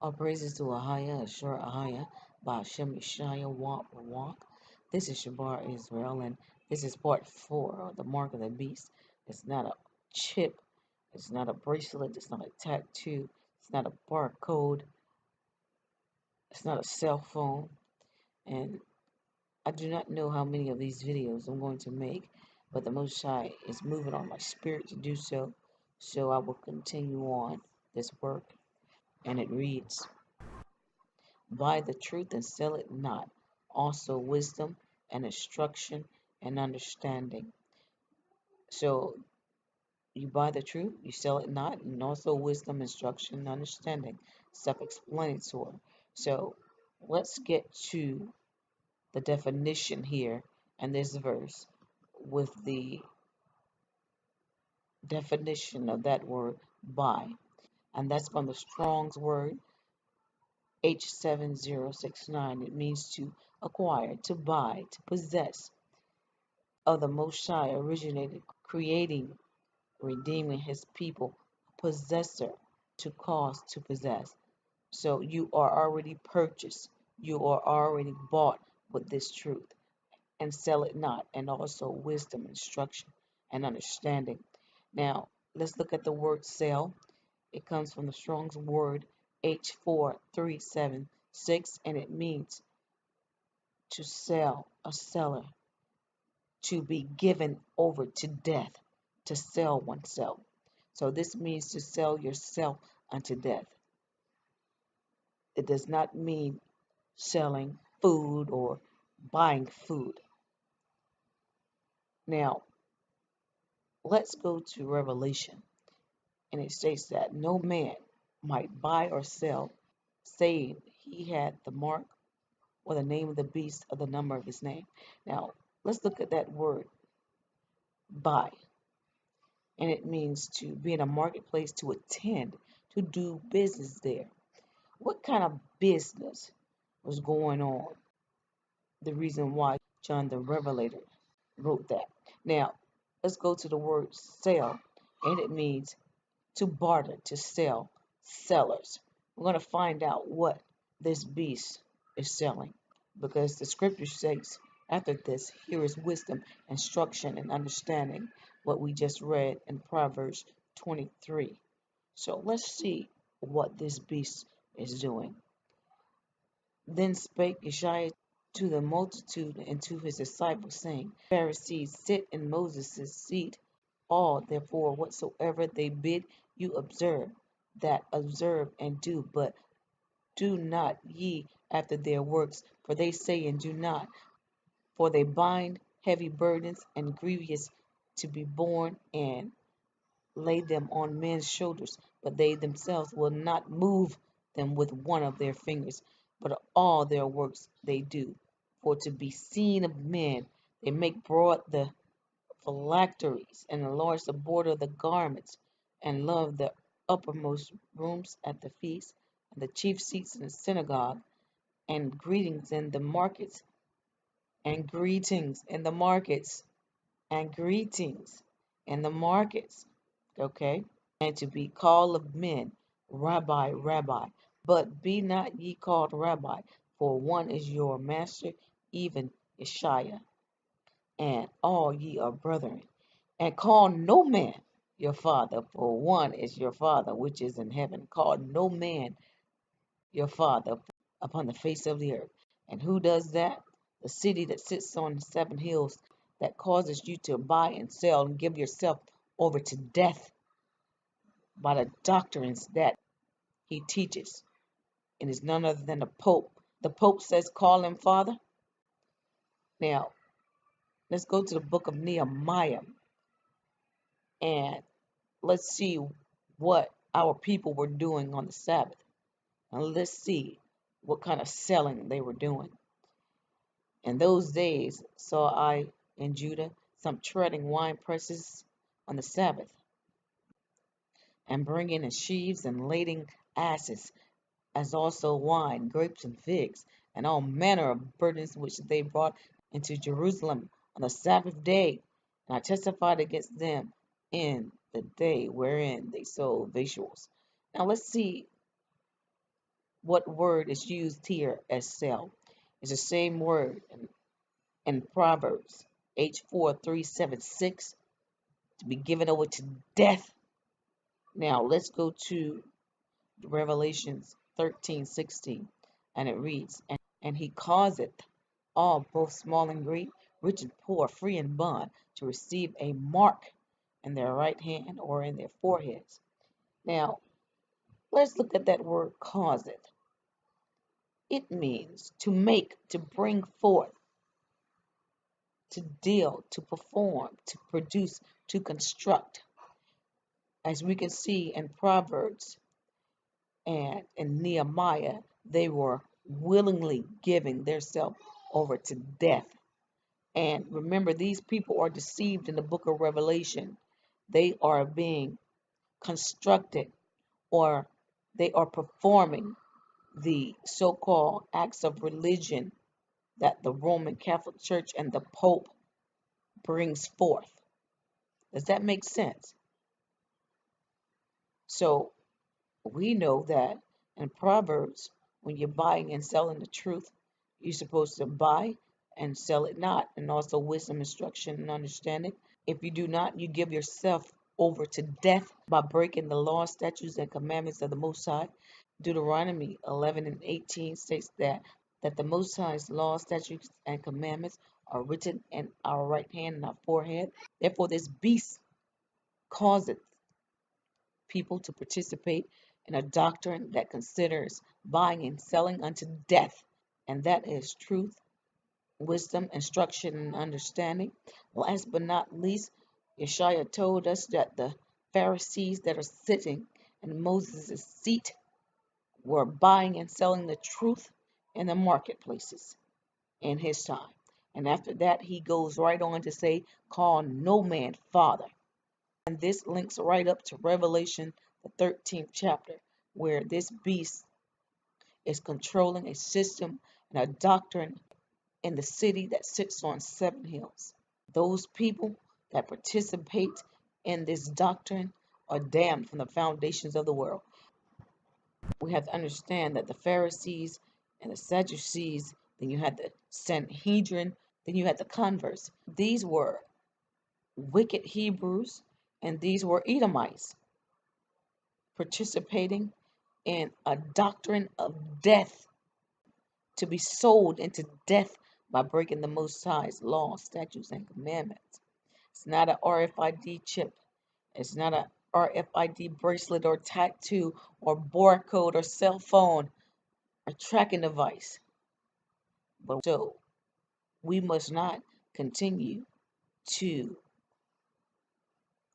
All praises to Ahaya, Ashur Ahaya, by Hashem Yeshaya Walk. This is Shabar Israel, and this is part 4 of the Mark of the Beast. It's not a chip, it's not a bracelet, it's not a tattoo, it's not a barcode, it's not a cell phone, and I do not know how many of these videos I'm going to make, but the Most High is moving on my spirit to do so, so I will continue on this work, and it reads, Buy the truth and sell it not, also wisdom and instruction and understanding. So you buy the truth, you sell it not, and also wisdom, instruction, and understanding. Self-explanatory. So let's get to the definition here in this verse with the definition of that word buy. And that's from the Strong's word H7069. It means to acquire, to buy, to possess, of the Most High originated, creating, redeeming his people, possessor, to cause to possess. So you are already purchased, you are already bought with this truth, and sell it not, and also wisdom, instruction, and understanding. Now, let's look at the word sell. It comes from the Strong's word H4376, and it means to sell, a seller, to be given over to death, to sell oneself. So this means to sell yourself unto death. It does not mean selling food or buying food. Now, let's go to Revelation, and it states that no man might buy or sell, save he had the mark or the name of the beast or the number of his name. Now, let's look at that word, buy. And it means to be in a marketplace, to attend, to do business there. What kind of business was going on? The reason why John the Revelator wrote that. Now, let's go to the word sell, and it means to barter, to sell, sellers. We're going to find out what this beast is selling, because the scripture says after this, here is wisdom, instruction, and understanding, what we just read in Proverbs 23. So let's see what this beast is doing. Then spake Yeshua to the multitude and to his disciples, saying, Pharisees, sit in Moses' seat. All, therefore, whatsoever they bid you observe, that observe and do, but do not ye after their works, for they say and do not. For they bind heavy burdens and grievous to be borne, and lay them on men's shoulders, but they themselves will not move them with one of their fingers, but all their works they do. For to be seen of men, they make broad the phylacteries, and enlarge the border of the garments, and love the uppermost rooms at the feast, and the chief seats in the synagogue, and greetings in the markets, and greetings in the markets, and greetings in the markets. Okay? And to be called of men, Rabbi, Rabbi. But be not ye called Rabbi, for one is your master, even Yeshua, and all ye are brethren. And call no man your father, for one is your Father which is in heaven. Call no man your father upon the face of the earth. And who does that? The city that sits on 7 hills, that causes you to buy and sell and give yourself over to death by the doctrines that he teaches. And is none other than the Pope. The Pope says, call him Father. Now, let's go to the book of Nehemiah, and let's see what our people were doing on the Sabbath. And let's see what kind of selling they were doing. In those days saw I in Judah some treading wine presses on the Sabbath, and bringing in sheaves and lading asses, as also wine, grapes, and figs, and all manner of burdens which they brought into Jerusalem on the Sabbath day. And I testified against them in the day wherein they sold victuals. Now let's see what word is used here as sell. It's the same word in Proverbs H4376, to be given over to death. Now let's go to Revelations 13:16, and it reads, and he causeth all, both small and great, rich and poor, free and bond, to receive a mark in their right hand or in their foreheads. Now, let's look at that word causeth. It means to make, to bring forth, to deal, to perform, to produce, to construct. As we can see in Proverbs and in Nehemiah, they were willingly giving themselves over to death. And remember, these people are deceived in the book of Revelation. They are being constructed, or they are performing the so-called acts of religion that the Roman Catholic Church and the Pope brings forth. Does that make sense? So we know that in Proverbs, when you're buying and selling the truth, you're supposed to buy and sell it not, and also wisdom, instruction, and understanding. If you do not, you give yourself over to death by breaking the law, statutes, and commandments of the Most High. Deuteronomy 11:18 states that the Most High's law, statutes, and commandments are written in our right hand and our forehead. Therefore, this beast causes people to participate in a doctrine that considers buying and selling unto death, and that is truth, wisdom, instruction, and understanding. Last but not least, Yeshua told us that the Pharisees that are sitting in Moses' seat were buying and selling the truth in the marketplaces in his time. And after that, he goes right on to say, call no man father. And this links right up to Revelation, the 13th chapter, where this beast is controlling a system and a doctrine in the city that sits on 7 hills. Those people that participate in this doctrine are damned from the foundations of the world. We have to understand that the Pharisees and the Sadducees, then you had the Sanhedrin, then you had the converse. These were wicked Hebrews, and these were Edomites participating in a doctrine of death, to be sold into death by breaking the Most High's law, statutes, and commandments. It's not an RFID chip. It's not a RFID bracelet or tattoo or barcode or cell phone or tracking device. But so we must not continue to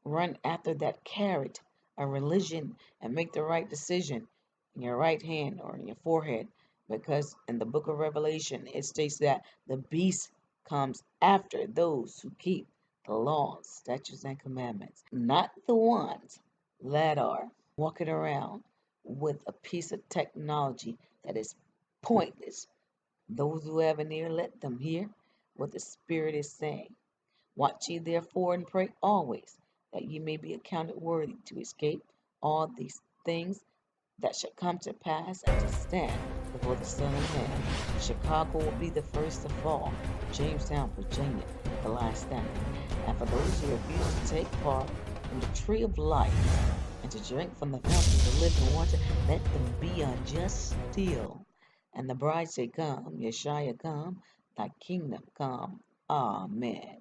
run after that carrot, a religion, and make the right decision in your right hand or in your forehead, because in the book of Revelation it states that the beast comes after those who keep the laws, statutes, and commandments, not the ones that are walking around with a piece of technology that is pointless. Those who have an ear, let them hear what the Spirit is saying. Watch ye therefore and pray always, that ye may be accounted worthy to escape all these things that shall come to pass, and to stand before the Son of Man. Chicago will be the first to fall, Jamestown, Virginia, the last standing. And for those who refuse to take part in the tree of life and to drink from the fountain of living water, let them be unjust still. And the bride say, come, Yeshua, come, thy kingdom come. Amen.